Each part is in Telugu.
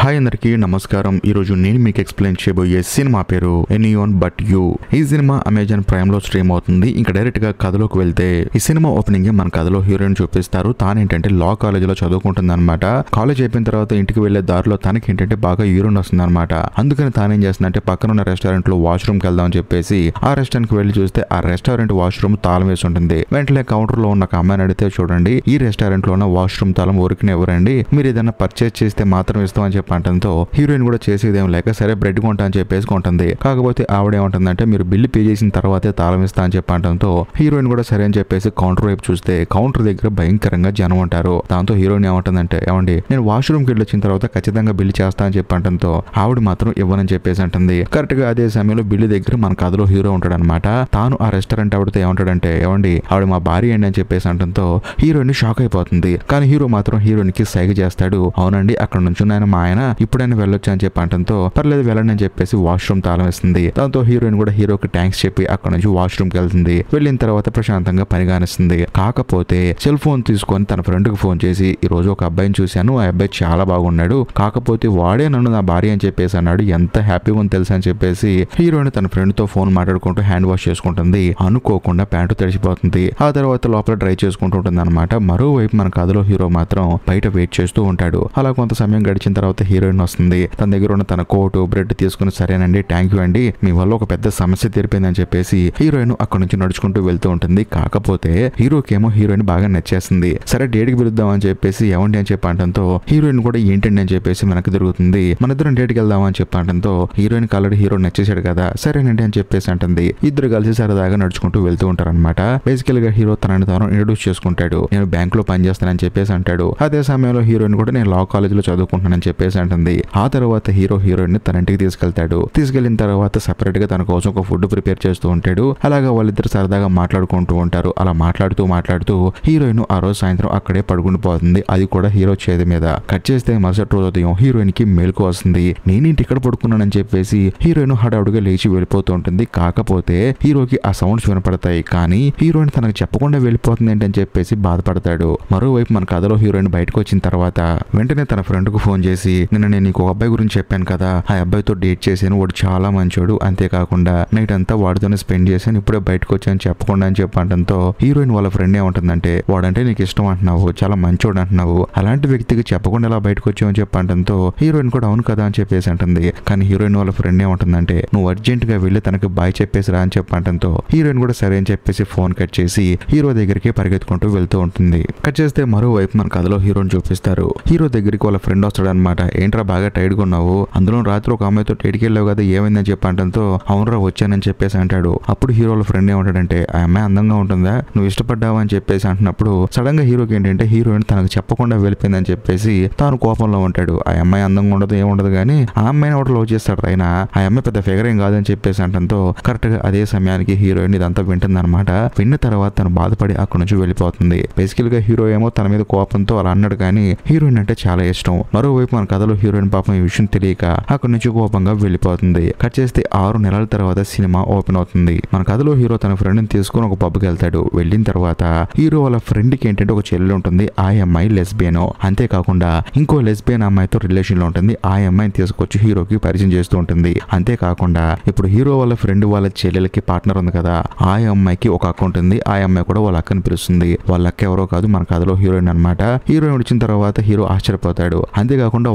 హాయ్ అందరికీ నమస్కారం. ఈరోజు నేను మీకు ఎక్స్ప్లెయిన్ చేయబోయే సినిమా పేరు ఎనీవన్ బట్ యూ. ఈ సినిమా అమెజాన్ ప్రైమ్ లో స్ట్రీమ్ అవుతుంది. ఇంకా డైరెక్ట్ గా కథలోకి వెళ్తే ఈ సినిమా ఓపెనింగ్ మన కథలో హీరోయిన్ చూపిస్తారు. తానేంటంటే లా కాలేజ్ లో చదువుకుంటుంది అనమాట. కాలేజ్ అయిపోయిన తర్వాత ఇంటికి వెళ్లే దారిలో తనకి ఏంటంటే బాగా యూరిన్ వస్తుంది అనమాట. అందుకని తానేం చేస్తుందంటే పక్కన ఉన్న రెస్టారెంట్ లో వాష్రూమ్ కి వెళ్దాం అని చెప్పేసి ఆ రెస్టారెంట్ కి వెళ్లి చూస్తే ఆ రెస్టారెంట్ వాష్రూమ్ తాళం వేసి ఉంటుంది. వెంటనే కౌంటర్ లో ఉన్న ఒక అమ్మాయిని అడిగితే, చూడండి ఈ రెస్టారెంట్ లో ఉన్న వాష్రూమ్ తాళం ఊరికనే ఎవరండి, మీరు ఏదైనా పర్చేస్ చేస్తే మాత్రం ఇస్తామని చెప్పి అంటంతో హీరోయిన్ కూడా చేసేదేం లేక సరే బ్రెడ్ కొంటా అని చెప్పేసి కొంటుంది. కాకపోతే ఆవిడేమంటుందంటే మీరు బిల్లు పే చేసిన తర్వాతే తాళం ఇస్తా అని చెప్పి అంటంతో హీరోయిన్ కూడా సరే అని చెప్పేసి కౌంటర్ వైపు చూస్తే కౌంటర్ దగ్గర భయంకరంగా జనం ఉంటారు. దాంతో హీరోయిన్ ఏమంటుందంటే, ఏమండి నేను వాష్రూమ్ కి వెళ్ళి వచ్చిన తర్వాత ఖచ్చితంగా బిల్లు చేస్తా అని చెప్పి అంటంతో ఆవిడ మాత్రం ఇవ్వనని చెప్పేసి అంటుంది. కరెక్ట్ గా అదే సమయంలో బిల్లు దగ్గర మన కథలో హీరో ఉంటాడు అనమాట. తాను ఆ రెస్టారెంట్ ఆవిడతో ఏమంటాడంటే, ఏమండి ఆవిడ మా భార్య అండి అని చెప్పేసి అంటంతో హీరోయిన్ షాక్ అయిపోతుంది. కానీ హీరో మాత్రం హీరోయిన్ కి సైగ చేస్తాడు. అవునండి అక్కడ నుంచి మా ఆయన ఇప్పుడైనా వెళ్ళొచ్చు అని చెప్పి అంటంతో పర్లేదు వెళ్ళండి అని చెప్పేసి వాష్రూమ్ తాళం ఇస్తుంది. దాంతో హీరోయిన్ కూడా హీరోకి థ్యాంక్స్ చెప్పి అక్కడ నుంచి వాష్రూమ్ కి వెళ్తుంది. వెళ్ళిన తర్వాత ప్రశాంతంగా పని కానిస్తుంది. కాకపోతే సెల్ ఫోన్ తీసుకొని తన ఫ్రెండ్ కి ఫోన్ చేసి, ఈ రోజు ఒక అబ్బాయిని చూశాను, ఆ అబ్బాయి చాలా బాగున్నాడు, కాకపోతే వాడే నన్ను నా భార్య అని చెప్పేసి అన్నాడు, ఎంత హ్యాపీగా ఉంది తెలుసా అని చెప్పేసి హీరోయిన్ తన ఫ్రెండ్ తో ఫోన్ మాట్లాడుకుంటూ హ్యాండ్ వాష్ చేసుకుంటుంది. అనుకోకుండా ప్యాంటు తడిచిపోతుంది. ఆ తర్వాత లోపల డ్రై చేసుకుంటూ ఉంటుంది అనమాట. మరోవైపు మన కథలో హీరో మాత్రం బయట వెయిట్ చేస్తూ ఉంటాడు. అలా కొంత సమయం గడిచిన తర్వాత హీరోయిన్ వస్తుంది. తన దగ్గర ఉన్న తన కోటు బ్రెడ్ తీసుకుని, సరేనండి థ్యాంక్ యూ అండి, మీ వల్ల ఒక పెద్ద సమస్య తీరిపోయిందని చెప్పేసి హీరోయిన్ అక్కడ నుంచి నడుచుకుంటూ వెళ్తూ ఉంటుంది. కాకపోతే హీరోకేమో హీరోయిన్ బాగా నచ్చేస్తుంది. సరే డేట్ కి పిలుద్దాం అని చెప్పేసి ఏమండి అని చెప్పి అంటంతో హీరోయిన్ కూడా ఏంటండి అని చెప్పేసి మనకు తిరుగుతుంది. మన ఇద్దరం డేట్ కి వెళ్దాం అని చెప్పి అంటంతో హీరోయిన్ ఆల్రెడీ హీరో నచ్చేసాడు కదా, సరేనండి అని చెప్పేసి అంటుంది. ఇద్దరు కలిసి సరదాగా నడుచుకుంటూ వెళ్తూ ఉంటారు అనమాట. బేసికల్ గా హీరో తనని తాను ఇంట్రొడ్యూస్ చేసుకుంటాడు. నేను బ్యాంక్ లో పనిచేస్తానని చెప్పేసి అంటాడు. అదే సమయంలో హీరోయిన్ కూడా నేను లా కాలేజ్ లో చదువుకుంటున్నానని చెప్పేసి అంటుంది. ఆ తర్వాత హీరో హీరోయిన్ ని తన ఇంటికి తీసుకెళ్తాడు. తీసుకెళ్లిన తర్వాత సెపరేట్ గా తన కోసం ఒక ఫుడ్ ప్రిపేర్ చేస్తూ ఉంటాడు. అలాగా వాళ్ళిద్దరు సరదాగా మాట్లాడుకుంటూ ఉంటారు. అలా మాట్లాడుతూ హీరోయిన్ ఆ రోజు సాయంత్రం అక్కడే పడుకుని పోతుంది. అది కూడా హీరో చేతి మీద. కట్ చేస్తే మరుసటి రోజు ఉదయం హీరోయిన్ కి మేలుకు వస్తుంది. నేనేంటి ఇక్కడ పడుకున్నానని చెప్పేసి హీరోయిన్ హడావుడిగా లేచి వెళ్ళిపోతూ ఉంటుంది. కాకపోతే హీరోకి ఆ సౌండ్స్ వినపడతాయి. కానీ హీరోయిన్ తనకు చెప్పకుండా వెళ్ళిపోతుంది ఏంటని చెప్పేసి బాధపడతాడు. మరోవైపు మన కథలో హీరోయిన్ బయటకు వచ్చిన తర్వాత వెంటనే తన ఫ్రెండ్ కు ఫోన్ చేసి, నిన్న నేను నీకు ఒక అబ్బాయి గురించి చెప్పాను కదా, ఆ అబ్బాయితో డేట్ చేశాను, వాడు చాలా మంచోడు, అంతేకాకుండా నైట్ అంతా వాడితోనే స్పెండ్ చేశాను, ఇప్పుడే బయటకు వచ్చాను చెప్పకుండా అని చెప్పంటంతో హీరోయిన్ వాళ్ళ ఫ్రెండ్ ఏమంటుందంటే, వాడంటే నీకు ఇష్టం అంటున్నావు, చాలా మంచోడు అంటున్నావు, అలాంటి వ్యక్తికి చెప్పకుండా ఇలా బయటకు వచ్చావు అని చెప్పంటంతో హీరోయిన్ కూడా అవును కదా అని చెప్పేసి అంటుంది. కానీ హీరోయిన్ వాళ్ళ ఫ్రెండ్ ఏమంటుందంటే, నువ్వు అర్జెంట్ గా వెళ్ళి తనకి బాయ్ చెప్పేసి రా అని చెప్పంటంతో హీరోయిన్ కూడా సరే అని చెప్పేసి ఫోన్ కట్ చేసి హీరో దగ్గరికి పరిగెత్తుకుంటూ వెళ్తూ ఉంటుంది. కట్ చేస్తే మరోవైపు మన కథలో హీరోని చూపిస్తారు. హీరో దగ్గరికి వాళ్ళ ఫ్రెండ్ వస్తాడు అనమాట. ఏంట్రా బాగా టైర్డ్ గా ఉన్నావు, అందులో రాత్రి ఒక అమ్మాయితో డేట్కి వెళ్ళావు కదా, ఏమైందని చెప్పంటంతో అవునరా వచ్చానని చెప్పేసి అంటాడు. అప్పుడు హీరో వాళ్ళ ఫ్రెండ్ ఏమంటాడంటే, ఆ అమ్మాయి అందంగా ఉంటుందా, నువ్వు ఇష్టపడ్డావా అని చెప్పేసి అంటున్నప్పుడు సడన్ గా హీరోకి ఏంటంటే హీరోయిన్ తనకు చెప్పకుండా వెళ్ళిపోయిందని చెప్పేసి తాను కోపంలో ఉంటాడు. ఆ అమ్మాయి అందంగా ఉండదు ఏముండదు కానీ ఆ అమ్మాయిని ఒకటి లవ్ చేస్తాడు. అయినా ఆ అమ్మాయి పెద్ద ఫిగర్ ఏం కాదని చెప్పేసి అంటంతో కరెక్ట్ గా అదే సమయానికి హీరోయిన్ ఇదంతా వింటుంది అనమాట. విన్న తర్వాత తను బాధపడి అక్కడ నుంచి వెళ్ళిపోతుంది. బేసికల్ గా హీరో ఏమో తన మీద కోపంతో అలా అన్నాడు కానీ హీరోయిన్ అంటే చాలా ఇష్టం. మరోవైపు మన కథలో హీరోయిన్ పాపం ఈ విషయం తెలియక అక్కడ నుంచి కోపంగా వెళ్ళిపోతుంది. కట్ చేస్తే 6 నెలల తర్వాత సినిమా ఓపెన్ అవుతుంది. మన కథలో హీరో తన ఫ్రెండ్ ని తీసుకుని ఒక పబ్కి వెళ్తాడు. వెళ్ళిన తర్వాత హీరో వాళ్ళ ఫ్రెండ్ కి ఏంటంటే ఒక చెల్లెలు ఉంటుంది. ఆ అమ్మాయి లెస్బియన్, అంతేకాకుండా ఇంకో లెస్బియన్ అమ్మాయితో రిలేషన్ లో ఉంటుంది. ఆ అమ్మాయిని తీసుకొచ్చి హీరోకి పరిచయం చేస్తూ ఉంటుంది. అంతేకాకుండా ఇప్పుడు హీరో వాళ్ళ ఫ్రెండ్ వాళ్ళ చెల్లెలకి పార్ట్నర్ ఉంది కదా, ఆ అమ్మాయికి ఒక అక్క ఉంటుంది. ఆ అమ్మాయి కూడా వాళ్ళ అక్కని పిలుస్తుంది. వాళ్ళ అక్క ఎవరో కాదు మన కథలో హీరోయిన్ అనమాట. హీరోయిన్ వచ్చిన తర్వాత హీరో ఆశ్చర్యపోతాడు. అంతేకాకుండా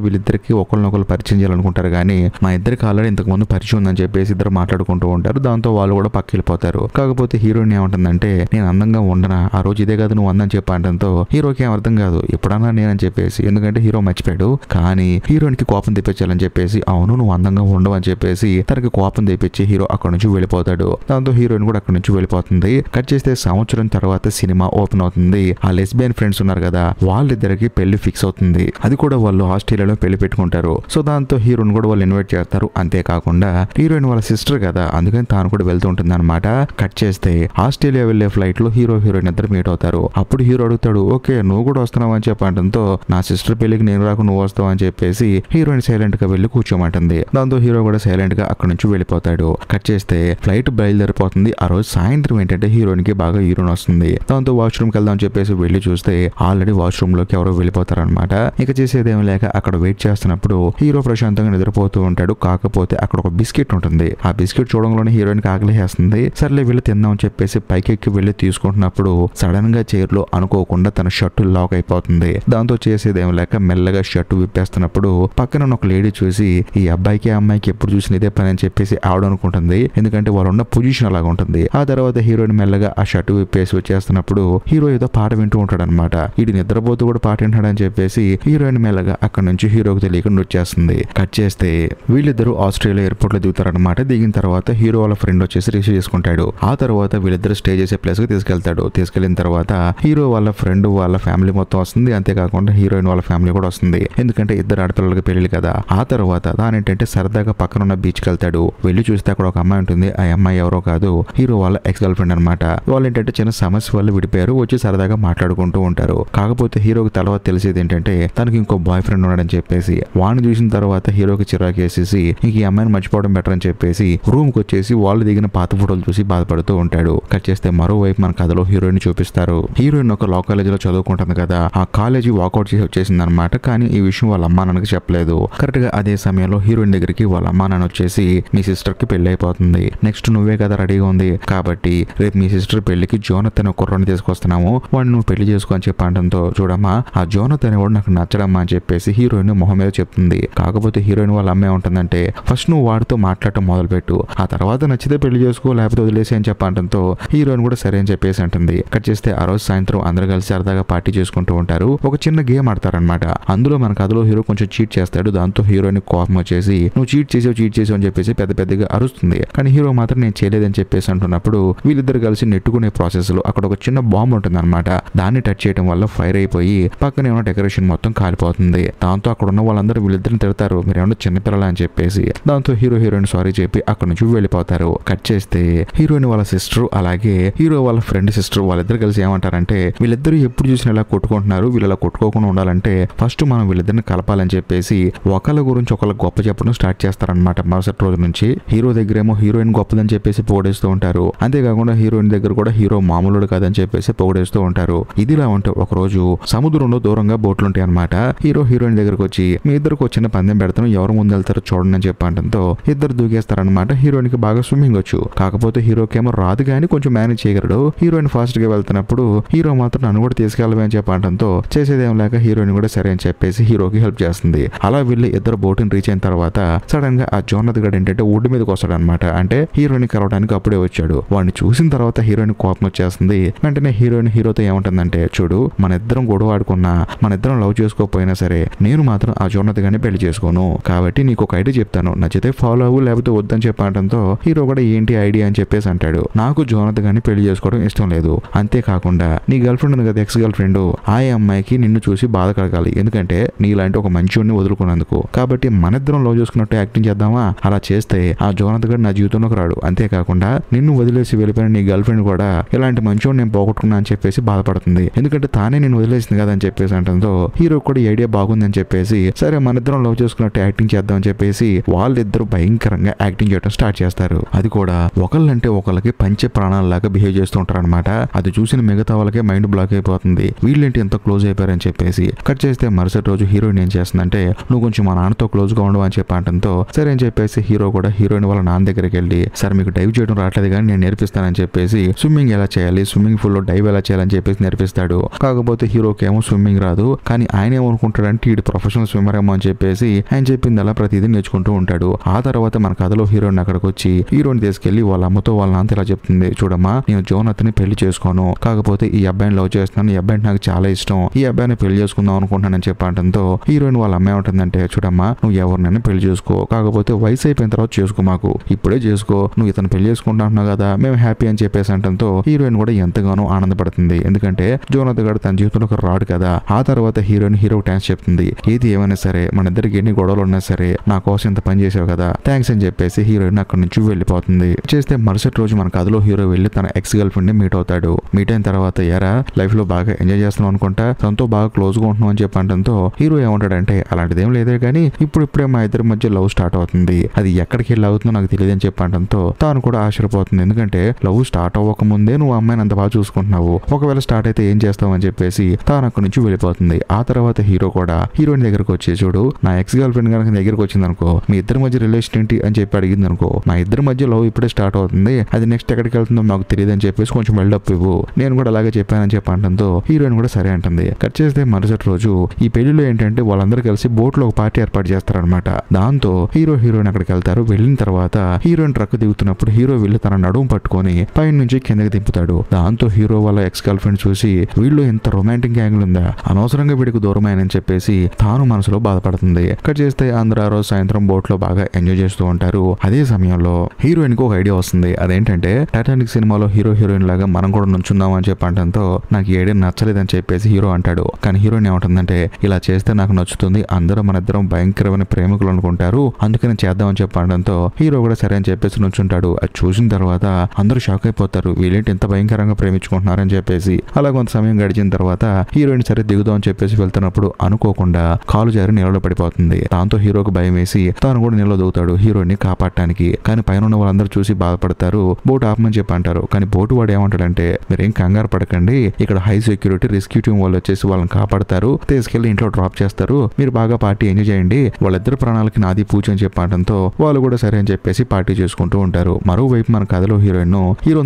వీళ్ళిద్దరికి ఒకరినొకరు పరిచయం చేయాలనుకుంటారు కానీ మా ఇద్దరికి ఆల్రెడీ ఇంతకు ముందు పరిచయం ఉందని చెప్పేసి ఇద్దరు మాట్లాడుకుంటూ ఉంటారు. దాంతో వాళ్ళు కూడా పక్కకి వెళ్ళిపోతారు. కాకపోతే హీరోయిన్ ఏమంటుందంటే, నేను అందంగా ఉండనా, ఆ రోజు ఇదే కాదు నువ్వు అందని చెప్పంటంతో హీరోకి ఏం అర్థం కాదు, ఎప్పుడన్నా నేనని చెప్పేసి, ఎందుకంటే హీరో మర్చిపోయాడు. కానీ హీరోయిన్ కి కోపం తెప్పించాలని చెప్పేసి, అవును నువ్వు అందంగా ఉండవు అని చెప్పేసి తనకి కోపం తెప్పించి హీరో అక్కడ నుంచి వెళ్ళిపోతాడు. దాంతో హీరోయిన్ కూడా అక్కడ నుంచి వెళ్ళిపోతుంది. కట్ చేస్తే సంవత్సరం తర్వాత సినిమా ఓపెన్ అవుతుంది. ఆ లెస్బియన్ ఫ్రెండ్స్ ఉన్నారు కదా, వాళ్ళిద్దరికి పెళ్లి ఫిక్స్ అవుతుంది. అది కూడా వాళ్ళు ఆస్ట్రేలియాలో పెళ్లి పెట్టుకుంటారు. సో దాంతో హీరోయిన్ కూడా వాళ్ళు ఇన్వైట్ చేస్తారు. అంతేకాకుండా హీరోయిన్ వాళ్ళ సిస్టర్ కదా, అందుకని తాను కూడా వెళ్తూ ఉంటుంది అనమాట. కట్ చేస్తే ఆస్ట్రేలియా వెళ్లే ఫ్లైట్ లో హీరో హీరోయిన్ ఇద్దరు మీట్ అవుతారు. అప్పుడు హీరో అడుగుతాడు, ఓకే నువ్వు కూడా వస్తున్నావు అని చెప్పంటంతో నా సిస్టర్ పెళ్లికి నేను రాకు నువ్వు వస్తావు అని చెప్పేసి హీరోయిన్ సైలెంట్ గా వెళ్లి కూర్చోమంటుంది. దాంతో హీరో కూడా సైలెంట్ గా అక్కడ నుంచి వెళ్ళిపోతాడు. కట్ చేస్తే ఫ్లైట్ బయలుదేరిపోతుంది. ఆ రోజు సాయంత్రం ఏంటంటే హీరోయిన్ కి బాగా యూరిన్ వస్తుంది. దాంతో వాష్రూమ్ కి వెళ్దాం అని చెప్పేసి వెళ్లి చూస్తే ఆల్రెడీ వాష్రూమ్ లోకి ఎవరో వెళ్ళిపోతారు అనమాట. ఇక చేసేదేం లేక లేక అక్కడ వెయిట్ చేస్తున్నప్పుడు హీరో ప్రశాంతంగా నిద్రపోతూ ఉంటాడు. కాకపోతే అక్కడ ఒక బిస్కెట్ ఉంటుంది. ఆ బిస్కెట్ చూడంలోనే హీరోయిన్ కి ఆకలిస్తుంది. సర్లే వెళ్ళి తిందాం అని చెప్పేసి పైకెక్కి వెళ్ళి తీసుకుంటున్నప్పుడు సడన్ గా చైర్ లో అనుకోకుండా తన షర్టు లాక్ అయిపోతుంది. దాంతో చేసేదేం లేక మెల్లగా షర్టు విప్పేస్తున్నప్పుడు పక్కన ఒక లేడీ చూసి ఈ అబ్బాయికి అమ్మాయికి ఎప్పుడు చూసిన ఇదే పని అని చెప్పేసి ఆవిడ అనుకుంటుంది. ఎందుకంటే వాళ్ళు ఉన్న పొజిషన్ అలాగా ఉంటుంది. ఆ తర్వాత హీరోయిన్ మెల్లగా ఆ షర్టు విప్పేసి వచ్చేస్తున్నప్పుడు హీరో ఏదో పాట వింటూ ఉంటాడు అనమాట. ఇది నిద్రపోతూ కూడా పాట వింటాడని చెప్పేసి హీరోయిన్ మెల్లగా అక్కడ నుంచి హీరోకి తెలియకుండా వచ్చేస్తుంది. కట్ చేస్తే వీళ్ళిద్దరూ ఆస్ట్రేలియా ఎయిర్పోర్ట్ లో దిగుతారనమాట. దిగిన తర్వాత హీరో వాళ్ళ ఫ్రెండ్ వచ్చేసి రిసీవ్ చేసుకుంటాడు. ఆ తర్వాత వీళ్ళిద్దరు స్టే చేసే ప్లేస్ కి తీసుకెళ్తాడు. తీసుకెళ్లిన తర్వాత హీరో వాళ్ళ ఫ్రెండ్ వాళ్ళ ఫ్యామిలీ మొత్తం వస్తుంది. అంతేకాకుండా హీరోయిన్ వాళ్ళ ఫ్యామిలీ కూడా వస్తుంది. ఎందుకంటే ఇద్దరు ఆడపిల్లలకి పెళ్లి కదా. ఆ తర్వాత దానేంటంటే సరదాగా పక్కన ఉన్న బీచ్ కి వెళ్తాడు. వెళ్ళి చూస్తే అక్కడ ఒక అమ్మాయి ఉంటుంది. ఆ అమ్మాయి ఎవరో కాదు, హీరో వాళ్ళ ఎక్స్ గర్ల్ ఫ్రెండ్ అనమాట. వాళ్ళు ఏంటంటే చిన్న సమస్య వల్ల విడిపోయారు. వచ్చి సరదాగా మాట్లాడుకుంటూ ఉంటారు. కాకపోతే హీరోకి తర్వాత తెలిసేది ఏంటంటే తనకి ఇంకో బాయ్ ఫ్రెండ్ ఉన్నాడని చెప్పేసి వాడిని చూసిన తర్వాత హీరోకి చిరాకు వేసేసి ఇంక ఈ అమ్మాయిని మర్చిపోవడం బెటర్ అని చెప్పేసి రూమ్ కి వచ్చేసి వాళ్ళు దిగిన పాత ఫోటోలు చూసి బాధపడుతూ ఉంటాడు. కట్ చేస్తే మరోవైపు మన కథలో హీరోయిన్ చూపిస్తారు. హీరోయిన్ ఒక లా కాలేజీలో చదువుకుంటుంది కదా. ఆ కాలేజీ వాకౌట్ చేసి వచ్చేసింది అనమాట. కానీ ఈ విషయం వాళ్ళ అమ్మా నాన్నకి చెప్పలేదు. కరెక్ట్ గా అదే సమయంలో హీరోయిన్ దగ్గరికి వాళ్ళ అమ్మా నాన్న వచ్చేసి మీ సిస్టర్ కి పెళ్లి అయిపోతుంది, నెక్స్ట్ నువ్వే కదా రెడీగా ఉంది కాబట్టి రేపు మీ సిస్టర్ పెళ్లికి జోనత్ అనే కుర్రాన్ని తీసుకొస్తున్నాము, వాడిని నువ్వు పెళ్లి చేసుకో అని చెప్పడంతో చూడమ్మా ఆ జోనత్ అనేవాడు నాకు నచ్చడమ్మా అని చెప్పేసి హీరోయిన్ మొహం మీద చెప్తుంది. కాకపోతే హీరోయిన్ వాళ్ళ అమ్మాయి ఉంటుందంటే ఫస్ట్ నువ్వు వాడితో మాట్లాడటం మొదలుపెట్టు, ఆ తర్వాత నచ్చితే పెళ్లి చేసుకో లేకపోతే వదిలేసి అని చెప్పడంతో హీరోయిన్ కూడా సరే అని చెప్పేసి అంటుంది. కట్ చేస్తే ఆ రోజు సాయంత్రం అందరూ కలిసి సరదాగా పార్టీ చేసుకుంటూ ఉంటారు. ఒక చిన్న గేమ్ ఆడతారనమాట. అందులో మన కథలో హీరో కొంచెం చీట్ చేస్తాడు. దాంతో హీరోయిన్ కోపం వచ్చేసి నువ్వు చీట్ చేసావు అని చెప్పేసి పెద్దగా అరుస్తుంది. కానీ హీరో మాత్రం నేను చేయలేదని చెప్పేసి అంటున్నప్పుడు వీళ్ళిద్దరు కలిసి నెట్టుకునే ప్రాసెస్ లో అక్కడ ఒక చిన్న బాంబు ఉంటుంది అనమాట. దాన్ని టచ్ చేయడం వల్ల ఫైర్ అయిపోయి పక్కనే ఉన్న డెకరేషన్ మొత్తం కాలిపోతుంది. దాంతో అక్కడ ఉన్న వాళ్ళందరూ వీళ్ళిద్దరిని తిడతారు, మీరేమన్నా చిన్నపిల్లలు అని చెప్పేసి. దాంతో హీరోయిన్ సారీ చెప్పి అక్కడ నుంచి వెళ్ళిపోతారు. కట్ చేస్తే హీరోయిన్ వాళ్ళ సిస్టర్ అలాగే హీరో వాళ్ళ ఫ్రెండ్ సిస్టర్ వాళ్ళిద్దరు కలిసి ఏమంటారంటే వీళ్ళిద్దరు ఎప్పుడు చూసినా ఇలా కొట్టుకుంటున్నారు, వీళ్ళు ఇలా కొట్టుకోకుండా ఉండాలంటే ఫస్ట్ మనం వీళ్ళిద్దరిని కలపాలని చెప్పేసి ఒకళ్ళ గురించి ఒకళ్ళ గొప్ప చెప్పడం స్టార్ట్ చేస్తారనమాట. మరుసటి రోజు నుంచి హీరో దగ్గరేమో హీరోయిన్ గొప్పదని చెప్పేసి పొగడేస్తూ ఉంటారు. అంతేకాకుండా హీరోయిన్ దగ్గర కూడా హీరో మామూలుడు కాదని చెప్పేసి పొగడేస్తూ ఉంటారు. ఇదిలా ఉంటే ఒక రోజు సముద్రంలో దూరంగా బోట్లు ఉంటాయి అనమాట. హీరోయిన్ దగ్గరకు వచ్చి మీ ఇద్దరికి వచ్చిన పందెం పెడతాను, ఎవరు ముందు వెళ్తారో చూడండి అని చెప్పడంతో ఇద్దరు దూకేస్తారనమాట. హీరోయిన్ కి బాగా స్విమ్మింగ్ వచ్చు. కాకపోతే హీరోకేమో రాదు కానీ కొంచెం మేనేజ్ చేయగలడు. హీరోయిన్ ఫాస్ట్ గా వెళ్తున్నప్పుడు హీరో మాత్రం నన్ను కూడా తీసుకెళ్ళవే అని చెప్పడంతో చేసేదేం లేక హీరోయిన్ కూడా సరే అని చెప్పేసి హీరోకి హెల్ప్ చేస్తుంది. అలా వీళ్ళు ఇద్దరు బోటుని రీచ్ అయిన తర్వాత సడన్ గా ఆ జోనత్ గడ్ ఏంటంటే ఒడ్డు మీదకి వస్తాడు అనమాట. అంటే హీరోయిన్ కలవడానికి అప్పుడే వచ్చాడు. వాడిని చూసిన తర్వాత హీరోయిన్ కోపం వచ్చేస్తుంది. వెంటనే హీరోయిన్ హీరోతో ఏమంటుందంటే చూడు మన ఇద్దరం గొడవ ఆడుకున్నా మన ఇద్దరం లవ్ చేసుకోకపోయినా సరే నేను మాత్రం ఆ జోనత్ గాని పెళ్లి చేసుకోను, కాబట్టి నీకు ఒక ఐడియా చెప్తాను, నచ్చితే ఫాలో అవ్వు లేకపోతే వద్దని చెప్పడంతో హీరో కూడా ఏంటి ఐడియా అని చెప్పేసి అంటాడు. నాకు జోనత్ గాని పెళ్లి చేసుకోవడం ఇష్టం లేదు, అంతేకాకుండా నీ గర్ల్ ఫ్రెండ్ ఉంది కదా ఎక్స్ గర్ల్ ఫ్రెండ్, ఆ అమ్మాయికి నిన్ను చూసి బాధ కలగాలి, ఎందుకంటే నీలాంటి ఒక మంచోడిని వదులుకున్నందుకు, కాబట్టి మన ఇద్దరం లవ్ చేసుకున్నట్టు యాక్టింగ్ చేద్దామా, అలా చేస్తే ఆ జోనత్ గారు నా జీవితంలోకి రాడు, అంతేకాకుండా నిన్ను వదిలేసి వెళ్ళిపోయిన నీ గర్ల్ ఫ్రెండ్ కూడా ఇలాంటి మంచోడు నేను పోగొట్టుకున్నా అని చెప్పేసి బాధపడుతుంది, ఎందుకంటే తానే నేను వదిలేసింది కదా అని చెప్పేసి అంటంతో హీరో కూడా ఈ ఐడియా బాగుందని చెప్పేసి సరే మన ఇద్దరం లవ్ చేసుకున్నట్టు యాక్టింగ్ చేద్దాం అని చెప్పేసి వాళ్ళిద్దరు భయంకరంగా యాక్టింగ్ చేయడం స్టార్ట్ చేస్తారు. అది కూడా ఒకళ్ళంటే ఒకళ్ళకి పంచ ప్రాణాలలాగా బిహేవ్ చేస్తూ ఉంటారు అనమాట. అది చూసిన మిగతా వాళ్ళకే మైండ్ బ్లాక్ అయిపోతుంది, వీళ్ళేంటి ఎంత క్లోజ్ అయిపోయారని చెప్పేసి. కట్ చేస్తే మరుసటి రోజు హీరోయిన్ ఏం చేస్తుందంటే నువ్వు కొంచెం మా నాన్నతో క్లోజ్ గా ఉండవు అని చెప్పడంతో సరే అని చెప్పేసి హీరో కూడా హీరోయిన్ వాళ్ళ నాన్న దగ్గరికి వెళ్ళి సార్ మీకు డైవ్ చేయడం రావట్లేదు కానీ నేను నేర్పిస్తానని చెప్పేసి స్విమ్మింగ్ ఎలా చేయాలి, స్విమ్మింగ్ పూల్ లో డైవ్ ఎలా చేయాలని చెప్పేసి నేర్పిస్తాడు. కాకపోతే హీరోకి ఏమో స్విమ్మింగ్ రాదు, కానీ ఆయన ఏమనుకుంటాడంటే ఈ ప్రొఫెషనల్ స్విమ్మర్ ఏమో అని చెప్పేసి ఆయన చెప్పింది అలా ప్రతిదీ నేర్చుకుంటూ ఉంటాడు. ఆ తర్వాత మన కథలో హీరోయిన్ అక్కడికి వచ్చి హీరోయిన్ తీసుకెళ్లి వాళ్ళ అమ్మతో వాళ్ళ నాన్నతో ఇలా చెప్తుంది, చూడమ్మా నేను జోనత్ని పెళ్లి చేసుకోను, కాకపోతే ఈ అబ్బాయిని లవ్ చేస్తున్నాను, ఈ అబ్బాయి నాకు చాలా ఇష్టం, ఈ అబ్బాయిని పెళ్లి చేసుకుందాం అనుకుంటున్నానని చెప్పడంతో హీరోయిన్ వాళ్ళ అమ్మాయి ఉంటుందంటే చూడమ్మా నువ్వు ఎవరినైనా పెళ్లి చేసుకో, కాకపోతే వయసు అయిపోయిన తర్వాత చేసుకో, మాకు ఇప్పుడే చేసుకో, నువ్వు ఇతను పెళ్లి చేసుకుంటున్నావు కదా మేము హ్యాపీ అని చెప్పేసి అంటంతో హీరోయిన్ కూడా ఎంతగానో ఆనందపడుతుంది, ఎందుకంటే జోనత్ గారు తన జీవితంలో ఒక రాడు కదా. ఆ తర్వాత హీరోయిన్ హీరో థ్యాంక్స్ చెప్తుంది, ఏది ఏమైనా సరే మన ఇద్దరికి ఎన్ని గొడవలు ఉన్నా సరే నా కోసం ఇంత పని చేసావు కదా థ్యాంక్స్ అని చెప్పేసి హీరోయిన్ అక్కడి నుంచి వెళ్ళిపోతుంది. చేస్తే మరుసటి రోజు మన కథలో హీరో వెళ్ళి తన ఎక్స్ గర్ల్ ఫ్రెండ్ ని మీట్ అవుతాడు. మీట్ అయిన తర్వాత ఎరా లైఫ్ లో బాగా ఎంజాయ్ చేస్తున్నావు అనుకుంటా, తనతో బాగా క్లోజ్ గా ఉంటున్నావు అని చెప్పడంతో హీరో ఏమంటాడంటే అలాంటిదేం లేదే కానీ ఇప్పుడే మా ఇద్దరి మధ్య లవ్ స్టార్ట్ అవుతుంది, అది ఎక్కడికి వెళ్ళి అవుతుందో నాకు తెలియదు అని చెప్పడంతో తాను కూడా ఆశ్చర్యపోతుంది, ఎందుకంటే లవ్ స్టార్ట్ అవ్వక ముందే నువ్వు అమ్మాయిని అంత బాగా చూసుకుంటున్నావు, ఒకవేళ స్టార్ట్ అయితే ఏం చేస్తావు అని చెప్పేసి తాను అక్కడి నుంచి వెళ్ళిపోతుంది. ఆ తర్వాత హీరో కూడా హీరోయిన్ దగ్గరకు వచ్చి, చూడు నా ఎక్స్ గర్ల్ ఫ్రెండ్ కనుక దగ్గరకు వచ్చింది అనుకో, మీ ఇద్దరి మధ్య రిలేషన్ ఏంటి అని చెప్పి అడిగింది అనుకో, మా ఇద్దరి మధ్య లవ్ ఇప్పుడే స్టార్ట్ అవుతుంది, అది నెక్స్ట్ ఎక్కడికి వెళ్తుందో మాకు తెలియదు అని చెప్పేసి కొంచెం బిల్డప్ ఇవ్వు. నేను కూడా అలాగే చెప్పానని చెప్పి అంటంతో హీరోయిన్ కూడా సరే అంటుంది. కట్ చేస్తే మరుసటి రోజు ఈ పెళ్లిలో ఏంటంటే వాళ్ళందరూ కలిసి బోట్ లో ఒక పార్టీ ఏర్పాటు చేస్తారనమాట. దాంతో హీరోయిన్ అక్కడికి వెళ్తారు. వెళ్ళిన తర్వాత హీరోయిన్ ట్రక్ దిగుతున్నప్పుడు హీరో వెళ్ళి తన నడుము పట్టుకొని పైన నుంచి కిందకి దింపుతాడు. దాంతో హీరో వాళ్ళ ఎక్స్ గర్ల్ ఫ్రెండ్ చూసి వీళ్ళు ఇంత రొమాంటిక్ యాంగిల్ ఉందా, అనవసరంగా వీడికి దూరమైనని చెప్పేసి తాను మనసులో బాధపడుతుంది. కట్ చేస్తే అందరూ ఆ రోజు సాయంత్రం బోట్ లో బాగా ఎంజాయ్ చేస్తూ ఉంటారు. అదే సమయంలో హీరోయిన్ కి ఒక ఐడియా వస్తుంది. అదేంటంటే టైటానిక్ సినిమాలో హీరోయిన్ లాగా మనం కూడా నుంచుందాం అని చెప్పి అంటంతో నాకు ఈ ఐడియా నచ్చలేదని చెప్పేసి హీరో అంటాడు. కానీ హీరోయిన్ ఏమంటుందంటే ఇలా చేస్తే నాకు నచ్చుతుంది, అందరూ మన ఇద్దరం భయంకరమైన ప్రేమికులు అనుకుంటారు, అందుకని చేద్దామని చెప్పి అనడంతో హీరో కూడా సరే అని చెప్పేసి నుంచుంటాడు. అది చూసిన తర్వాత అందరూ షాక్ అయిపోతారు, వీళ్ళేంటి ఇంత భయంకరంగా ప్రేమించుకుంటున్నారని చెప్పేసి. అలా కొంత సమయం గడిచిన తర్వాత హీరోయిన్ సరే దిగుదాం అని చెప్పేసి వెళ్తున్నప్పుడు అనుకోకుండా కాలు జారి నీళ్ళలో పడిపోతుంది. దాంతో హీరోకి భయం వేసి తాను కూడా నీళ్ళలో దిగుతాడు హీరోయిన్ ని కాపాడటానికి. కానీ పైన ఉన్న వాళ్ళందరూ చూసి బాధపడతారు, బోట్ ఆపమని చెప్పి అంటారు. కానీ బోటు వాడు ఏమంటాడంటే మీరేం కంగారు పడకండి, ఇక్కడ హై సెక్యూరిటీ రెస్క్యూ టీం వాళ్ళు వచ్చేసి వాళ్ళని కాపాడతారు, తీసుకెళ్లి ఇంట్లో డ్రాప్ చేస్తారు, మీరు బాగా పార్టీ ఎంజాయ్ చేయండి, వాళ్ళిద్దరు ప్రాణాలకి నాది పూజ అని చెప్పడంతో వాళ్ళు కూడా సరే అని చెప్పేసి పార్టీ చేసుకుంటూ ఉంటారు. మరోవైపు మన కథలో హీరోయిన్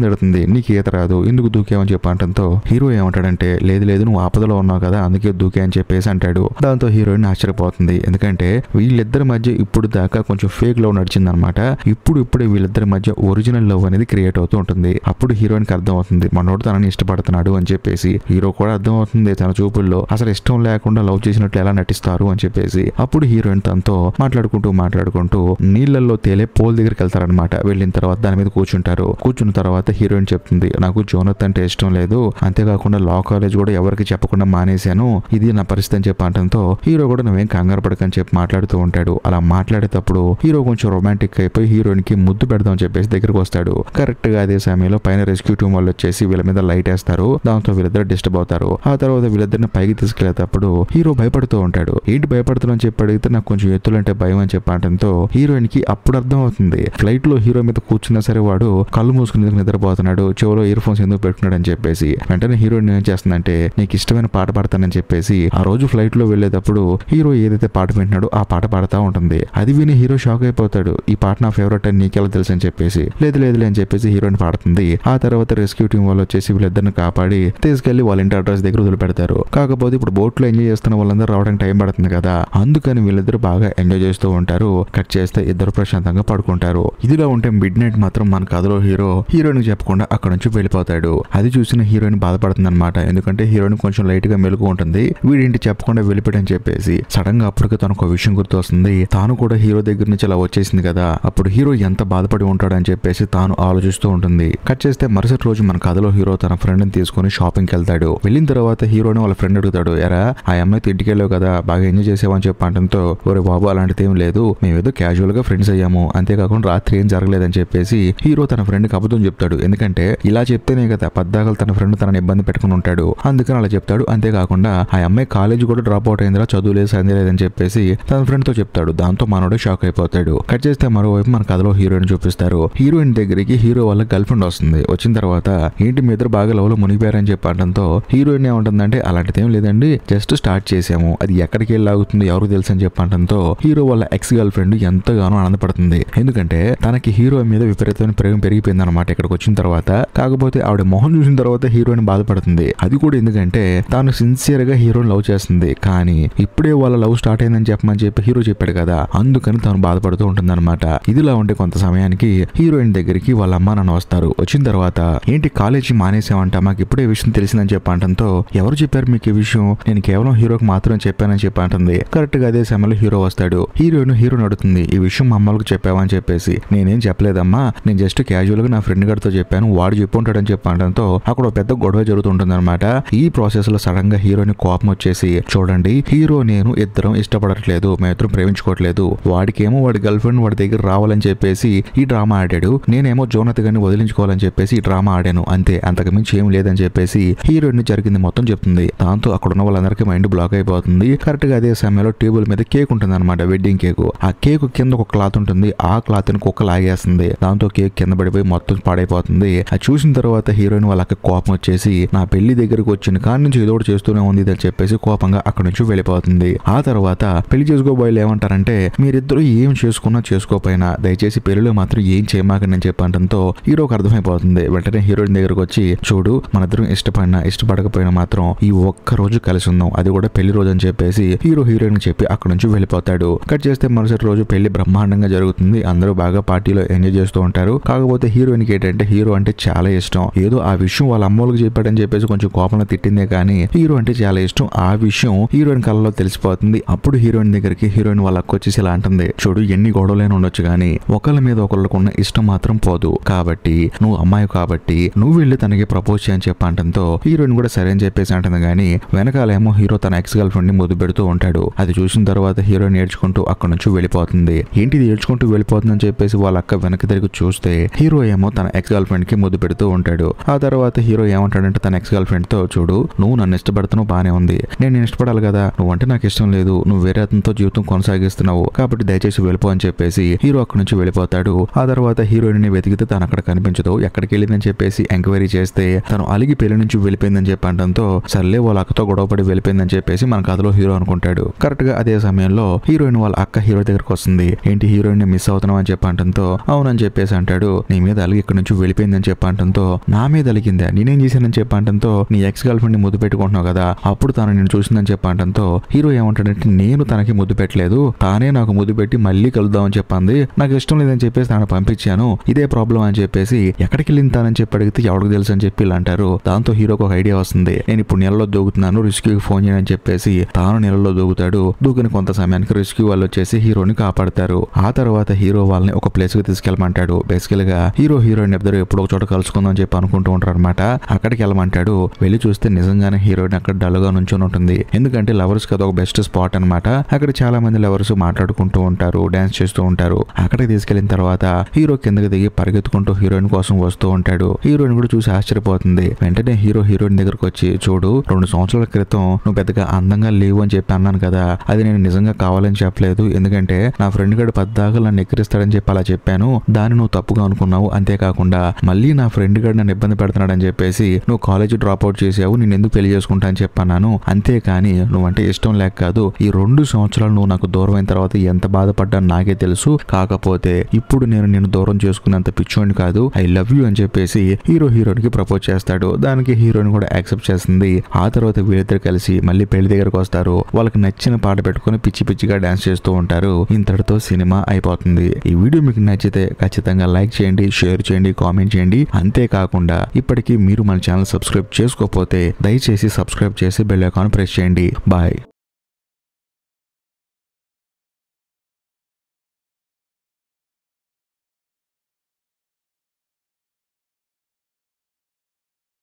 తిడుతుంది, నీకు ఈత రాదు ఎందుకు దూకేవని చెప్పడంతో హీరో ఏమంటాడంటే లేదు నువ్వు ఆపదలో ఉన్నావు కదా అందుకే దూకే అని చెప్పేసి అంటాడు. దాంతో హీరోయిన్ ఆశ్చర్యపోతుంది, ఎందుకంటే వీళ్ళిద్దరి మధ్య ఇప్పుడు దాకా కొంచెం ఫేక్ లవ్ నడిచిందనమాట. ఇప్పుడే వీళ్ళిద్దరి మధ్య ఒరిజినల్ లవ్ అనేది క్రియేట్ అవుతూ ఉంటుంది. అప్పుడు హీరోయిన్ కి అర్థం అవుతుంది మనోడు తనని ఇష్టపడుతున్నాడు అని చెప్పేసి. హీరో కూడా అర్థం అవుతుంది తన చూపుల్లో అసలు ఇష్టం లేకుండా లవ్ చేసినట్లు ఎలా నటిస్తారు అని చెప్పేసి. అప్పుడు హీరోయిన్ తనతో మాట్లాడుకుంటూ నీళ్లలో తేలే పోల్ దగ్గరికి వెళ్తారనమాట. వెళ్ళిన తర్వాత దాని మీద కూర్చున్న తర్వాత హీరోయిన్ చెప్తుంది, నాకు జోనత్ అంటే ఇష్టం లేదు, అంతేకాకుండా లా కాలేజ్ కూడా ఎవరికి చెప్పకుండా మానేశాను, ఇది నా పరిస్థితి అని చెప్పి అంటంతో హీరో కూడా నువ్వేం కంగారు పడకని చెప్పి మాట్లాడుతూ ఉంటాడు. అలా మాట్లాడేటప్పుడు హీరో కొంచెం రొమాంటిక్ అయిపోయి హీరోయిన్ కి ముద్దు పెడదాం చెప్పేసి దగ్గరకు వస్తాడు. కరెక్ట్ గా అదే సమయంలో పైన రెస్క్యూ టీం వాళ్ళు వచ్చేసి వీళ్ళ మీద లైట్ వేస్తారు. దాంతో వీళ్ళిద్దరు డిస్టర్బ్ అవుతారు. ఆ తర్వాత వీళ్ళిద్దరిని పైకి తీసుకెళ్లేటప్పుడు హీరో భయపడుతూ ఉంటాడు. ఏంటి భయపడుతున్నా అని చెప్పి అడిగితే నాకు కొంచెం ఎత్తులంటే భయం అని చెప్పి అంటంతో హీరోయిన్ కి అప్పుడు అర్థం అవుతుంది ఫ్లైట్ లో హీరో మీద కూర్చున్నా సరే వాడు కళ్ళు మూసుకుని నిద్రపోతున్నాడు, చెవులో ఇయర్ ఫోన్స్ ఎందుకు పెట్టుకున్నాడు అని చెప్పేసి. వెంటనే హీరోయిన్ ఏం చేస్తుందంటే నీకు ఇష్టమైన పాట పాడతానని చెప్పేసి ఆ రోజు ఫ్లైట్ లో వెళ్లేటప్పుడు హీరో ఏదైతే పాట వింటున్నాడో ఆ పాట పాడుతూ ఉంటుంది. అది విని హీరో షాక్ అయిపోతాడు, ఈ పాట నా ఫేవరెట్ అని నీకెలా తెలుసు అని చెప్పేసి. లేదు అని చెప్పేసి హీరోయిన్ పాడుతుంది. ఆ తర్వాత రెస్క్యూ టీం వాళ్ళు వచ్చేసి వీళ్ళిద్దరిని కాపాడి తీసుకెళ్లి వాళ్ళ ఇంటి అడ్రస్ దగ్గర వదిలిపెడతారు. కాకపోతే ఇప్పుడు బోట్ లో ఎంజాయ్ చేస్తున్న వాళ్ళందరూ రావడానికి టైం పడుతుంది కదా, అందుకని వీళ్ళిద్దరు బాగా ఎంజాయ్ చేస్తూ ఉంటారు. కట్ చేస్తే ఇద్దరు ప్రశాంతంగా పడుకుంటారు. ఇదిలా ఉంటే మిడ్ నైట్ మాత్రం మన కథలో హీరోయిన్ చెప్పకుండా అక్కడ నుంచి వెళ్ళిపోతాడు. అది చూసిన హీరోయిన్ బాధపడుతుంది అనమాట. ఎందుకంటే హీరోయిన్ కొంచెం లైట్ గా మెలుగు ఉంటుంది, వీడింటి చెప్పకుండా వెళ్ళిపోయాడని చెప్పేసి. సడన్ గా అప్పటికి తనకు ఒక విషయం గుర్తొస్తుంది, తాను కూడా హీరో దగ్గర నుంచి అలా వచ్చేసింది కదా, అప్పుడు హీరో ఎంత బాధపడి ఉంటాడని చెప్పేసి తాను ఆలోచిస్తూ ఉంటుంది. కట్ చేస్తే మరుసటి రోజు మన కథలో హీరో తన ఫ్రెండ్ ని తీసుకుని షాపింగ్ కి వెళ్తాడు. వెళ్ళిన తర్వాత హీరోని వాళ్ళ ఫ్రెండ్ అడుగుతాడు, ఎరా ఆ అమ్మాయితో ఇంటికి వెళ్ళావు కదా బాగా ఎంజాయ్ చేసావని చెప్పడంతో ఒరే బాబు అలాంటిది ఏం లేదు, మేమేదో క్యాజువల్ గా ఫ్రెండ్స్ అయ్యాము, అంతేకాకుండా రాత్రి ఏం జరగలేదని చెప్పేసి హీరో తన ఫ్రెండ్ కి అబద్ధం చెప్తాడు. ఎందుకంటే ఇలా చెప్తేనే కదా పద్దాకలు తన ఫ్రెండ్ తనని ఇబ్బంది పెట్టుకుని ఉంటాడు, అందుకని అలా చెప్తాడు. అంతేకాకుండా ఆ అమ్మాయి కాలేజ్ కూడా డ్రాప్ అవుట్ అయిందిరా, చదువు లేదు సందే లేదని చెప్పేసి తన ఫ్రెండ్ తో చెప్తాడు. దాంతో మనోడే షాక్ అయిపోతాడు. కట్ చేస్తే మరోవైపు మన కథలో హీరోయిన్ చూపిస్తారు. హీరోయిన్ దగ్గరికి హీరో వాళ్ళ గర్ల్ ఫ్రెండ్ వస్తుంది. వచ్చిన తర్వాత ఏంటి మీ ఇద్దరు బాగా లవ్ లో మునిగిపోయారని చెప్పడంతో హీరోయిన్ ఏమంటుందంటే అలాంటిది ఏం లేదండి, జస్ట్ స్టార్ట్ చేసాము, అది ఎక్కడికి వెళ్ళి ఆగుతుంది ఎవరు తెలుసు అని చెప్పడంతో హీరో వాళ్ళ ఎక్స్ గర్ల్ ఫ్రెండ్ ఎంతగానో ఆనందపడుతుంది. ఎందుకంటే తనకి హీరో మీద విపరీతమైన ప్రేమ పెరిగిపోయింది అనమాట ఇక్కడికి వచ్చిన తర్వాత. కాకపోతే ఆవిడ మొహం చూసిన తర్వాత హీరోయిన్ బాధపడుతుంది. అది కూడా ఎందుకంటే తాను సిన్సియర్ గా హీరోని లవ్ చేస్తుంది, కానీ ఇప్పుడే వాళ్ళ లవ్ స్టార్ట్ అయిందని చెప్పమని చెప్పి హీరో చెప్పాడు కదా, అందుకని తాను బాధపడుతూ ఉంటుంది అనమాట. ఇదిలా ఉంటే కొంత సమయానికి హీరోయిన్ దగ్గరికి వాళ్ళ అమ్మ నాన్న వస్తారు. వచ్చిన తర్వాత ఏంటి కాలేజీ మానేసామంట, మాకు ఇప్పుడే విషయం తెలిసిందని చెప్పడంతో ఎవరు చెప్పారు మీకు ఈ విషయం, నేను కేవలం హీరోకి మాత్రం చెప్పానని చెప్పి అంటుంది. కరెక్ట్ గా అదే సమయంలో హీరో వస్తాడు. హీరోయిన్ అడుగుతుంది ఈ విషయం మా అమ్మలకు చెప్పావని చెప్పేసి. నేనేం చెప్పలేదమ్మా, నేను జస్ట్ క్యాజువల్ గా నా ఫ్రెండ్ గారితో చెప్పాను, వాడు చెప్పుంటాడని చెప్పడంతో అక్కడ పెద్ద గొడవ జరుగుతుంటుంది అనమాట. ఈ ప్రాసెస్ లో సడన్ గా హీరోయిన్ కోపం వచ్చేసి, చూడండి హీరో నేను ఇద్దరం ఇష్టపడట్లేదు, మేమిద్దరం ప్రేమించుకోవట్లేదు, వాడికేమో వాడి గర్ల్ ఫ్రెండ్ వాడి దగ్గర రావాలని చెప్పేసి ఈ డ్రామా ఆడాడు, నేనేమో జోనత్ గారిని వదిలించుకోవాలని చెప్పేసి ఈ డ్రామా ఆడాను, అంతే అంతకుమించి ఏం లేదని చెప్పేసి హీరోయిన్ జరిగింది మొత్తం చెప్తుంది. దాంతో అక్కడ ఉన్న వాళ్ళందరికీ మైండ్ బ్లాక్ అయిపోతుంది. కరెక్ట్ గా అదే సమయంలో టేబుల్ మీద కేక్ ఉంటుంది అనమాట, వెడ్డింగ్ కేక్. ఆ కేక్ కింద ఒక క్లాత్ ఉంటుంది, ఆ క్లాత్ ని కుక్క లాగేస్తుంది. దాంతో కేక్ కింద పడిపోయి మొత్తం పాడైపోతుంది. అది చూసిన తర్వాత హీరోయిన్ వాళ్ళకి కోపం వచ్చేసి నా పెళ్లి దగ్గరకు వచ్చిన కాడి నుంచి ఏదో ఒకటి చేస్తూనే ఉంది అని చెప్పేసి కోపంగా అక్కడి నుంచి వెళ్ళిపోతుంది. ఆ తర్వాత పెళ్లి చేసుకోబోయేలు ఏమంటారంటే మీరిద్దరూ ఏం చేసుకున్నా చేసుకోపోయినా దయచేసి పెళ్లిలో మాత్రం ఏం చేయమాకని చెప్పడంతో హీరోకి అర్థమైపోతుంది. వెంటనే హీరోయిన్ దగ్గరకు వచ్చి చూడు మనిద్దరం ఇష్టపడినా ఇష్టపడకపోయినా మాత్రం ఈ ఒక్క రోజు కలిసి ఉందాం, అది కూడా పెళ్లి రోజు అని చెప్పేసి హీరోయిన్ చెప్పి అక్కడ నుంచి వెళ్ళిపోతాడు. కట్ చేస్తే మరుసటి రోజు పెళ్లి బ్రహ్మాండంగా జరుగుతుంది. అందరూ బాగా పార్టీలో ఎంజాయ్ చేస్తూ ఉంటారు. కాకపోతే హీరోయిన్ కి ఏంటంటే హీరో అంటే చాలా ఇష్టం. ఏదో ఆ విషయం వాళ్ళ అమ్మోళ్ళకి చెప్పాడని చెప్పేసి కొంచెం కోపంలో తిట్టిందే కానీ హీరో అంటే చాలా ఇష్టం. ఆ విషయం హీరోయిన్ కళ్ళలో తెలిసిపోతుంది. అప్పుడు హీరోయిన్ దగ్గరికి హీరోయిన్ వాళ్ళ అక్క వచ్చేసి ఇలా అంటుంది, చూడు ఎన్ని గొడవలైనా ఉండొచ్చు కానీ ఒకళ్ళ మీద ఒకళ్ళకున్న ఇష్టం మాత్రం పోదు, కాబట్టి నువ్వు అమ్మాయి కాబట్టి నువ్వు వెళ్ళి తనకి ప్రపోజ్ చేయని చెప్పంటంతో హీరోయిన్ కూడా సరే అని చెప్పేసి అంటుంది. కానీ వెనకాలేమో హీరో తన ఎక్స్ గర్ల్ ఫ్రెండ్ ని ముద్దు పెడుతూ ఉంటాడు. అది చూసిన తర్వాత హీరోయిన్ ఏడ్చుకుంటూ అక్కడ నుంచి వెళ్ళిపోతుంది. ఏంటిది ఏడ్చుకుంటూ వెళ్ళిపోతుందని చెప్పేసి వాళ్ళ అక్క వెనక తిరిగి చూస్తే హీరో ఏమో తన ఎక్స్ గర్ల్ ఫ్రెండ్ కి ముద్దు పెడుతూ ఉంటాడు. ఆ తర్వాత హీరో ఏమంటాడంటే తన ఎక్స్ గర్ల్ ఫ్రెండ్ తో, చూడు నువ్వు నన్ను ఇష్టపడుతున్నావు బానే ఉంది, నేను ఇష్టపడాలి కదా, నువ్వంటే నాకు ఇష్టం లేదు, నువ్వు వేరే అతనితో జీవితం కొనసాగిస్తున్నావు, కాబట్టి దయచేసి వెళ్ళిపో అని చెప్పేసి హీరో అక్కడ నుంచి వెళ్ళిపోతాడు. ఆ తర్వాత హీరోయిన్ ని వెతికితే తను అక్కడ కనిపించదు. ఎక్కడికి వెళ్ళిందని చెప్పేసి ఎంక్వైరీ చేస్తే తను అలిగి పెళ్లి నుంచి వెళ్ళిపోయిందని చెప్పడంతో సర్లే వాళ్ళ అక్కతో గొడవపడి వెళ్ళిపోయిందని చెప్పేసి మన కథలో హీరో అనుకుంటాడు. కరెక్ట్ గా అదే సమయంలో హీరోయిన్ వాళ్ళ అక్క హీరో దగ్గరకు వస్తుంది. ఏంటి హీరోయిన్ ని మిస్ అవుతున్నావు అని చెప్పడంతో అవునని చెప్పేసి అంటాడు. నీ మీద అలిగి ఇక్కడ నుంచి వెళ్ళిపోయిందని చెప్పడంతో నా మీద అలిగిందా, నేనేం చేశానని చెప్పడంతో నీ ఎక్స్ గర్ల్ ఫ్రెండ్ ని ముద్దు పెట్టుకుంటున్నావు కదా, అప్పుడు తాను నేను చూసిందని చెప్పడంతో హీరో ఏమంటాడంటే నేను తనకి ముద్దు పెట్టలేదు, తానే నాకు ముద్దు పెట్టి మళ్ళీ కలుద్దామని చెప్పింది, నాకు ఇష్టం లేదని చెప్పేసి తను పంపించాను, ఇదే ప్రాబ్లం అని చెప్పేసి ఎక్కడికి వెళ్ళింది తానని చెప్పి అడిగితే ఎవరికి తెలుసు అని చెప్పి ఇలా అంటారు. దాంతో హీరోకి ఒక ఐడియా వస్తుంది. నేను ఇప్పుడు నీళ్ళలో దూకుతున్నాను, రెస్క్యూకి ఫోన్ చేయని చెప్పేసి తాను నీళ్ళలో దూకుతాడు. దూకిన కొంత సమయానికి రెస్క్యూ వాళ్ళు వచ్చేసి హీరోని కాపాడతారు. ఆ తర్వాత హీరో వాళ్ళని ఒక ప్లేస్ కి తీసుకెళ్ళమంటాడు. బేసికల్ గా హీరోయిన్ ఇద్దరు ఎప్పుడో ఒక చోట కలుసుకుందాం అని చెప్పి అనుకుంటూ ఉంటారు అనమాట. అక్కడికి వెళ్ళమంటాడు. వెళ్ళి చూస్తే నిజంగానే హీరోయిన్ అక్కడ డల్ గా నుంచొని ఉంటుంది. ఎందుకంటే లవర్స్ కదా ఒక బెస్ట్ స్పాట్ అనమాట. అక్కడ చాలా మంది లవర్స్ మాట్లాడుకుంటూ ఉంటారు, డాన్స్ చేస్తూ ఉంటారు. అక్కడికి తీసుకెళ్లిన తర్వాత హీరో కిందకి దిగి పరిగెత్తుకుంటూ హీరోయిన్ కోసం వస్తూ ఉంటాడు. హీరోయిన్ కూడా చూసి ఆశ్చర్యపోతుంది. వెంటనే హీరోయిన్ దగ్గరకు వచ్చి, చూడు 2 సంవత్సరాల క్రితం నువ్వు పెద్దగా అందంగా లేవు అని చెప్పి అన్నాను కదా, అది నేను నిజంగా కావాలని చెప్పలేదు, ఎందుకంటే నా ఫ్రెండ్ గడు పద్దాగా నన్ను ఎక్కిరిస్తాడని చెప్పి అలా చెప్పాను, దాన్ని నువ్వు తప్పుగా అనుకున్నావు, అంతేకాకుండా మళ్ళీ నా ఫ్రెండ్ గడు నన్ను ఇబ్బంది పెడుతున్నాడని చెప్పేసి నువ్వు కాలేజ్ డ్రాప్ అవుట్ చేసావు, నేను ఎందుకు పెళ్లి చేసుకుంటా అని చెప్పన్నాను, అంతేకాని నువ్వంటే ఇష్టం లేక కాదు, ఈ 2 సంవత్సరాలు నువ్వు నాకు దూరం అయిన తర్వాత ఎంత బాధపడ్డాను నాకే తెలుసు, కాకపోతే ఇప్పుడు నేను నిన్ను దూరం చేసుకున్నంత పిచ్చోని కాదు, ఐ లవ్ యూ అని చెప్పేసి హీరోయిన్ కి ప్రపోజ్ చేస్తాడు. దానికి హీరోయిన్ కూడా యాక్సెప్ట్ చేస్తుంది. ఆ తర్వాత వీళ్ళిద్దరు కలిసి మళ్ళీ పెళ్లి దగ్గరకు వస్తారు. వాళ్ళకి నచ్చిన పాట పెట్టుకుని పిచ్చిగా డాన్స్ చేస్తూ ఉంటారు. ఇంతటితో సినిమా అయిపోతుంది. ఈ వీడియో మీకు నచ్చితే ఖచ్చితంగా లైక్ చేయండి, షేర్ చేయండి, కామెంట్ చేయండి. అంతేకాకుండా ఇప్పటికీ మీరు మన ఛానల్ సబ్స్క్రైబ్ చేసుకోకపోతే దయచేసి సబ్స్క్రైబ్ చేసి బెల్ ఐకాన్ ప్రెస్ చేయండి. బాయ్.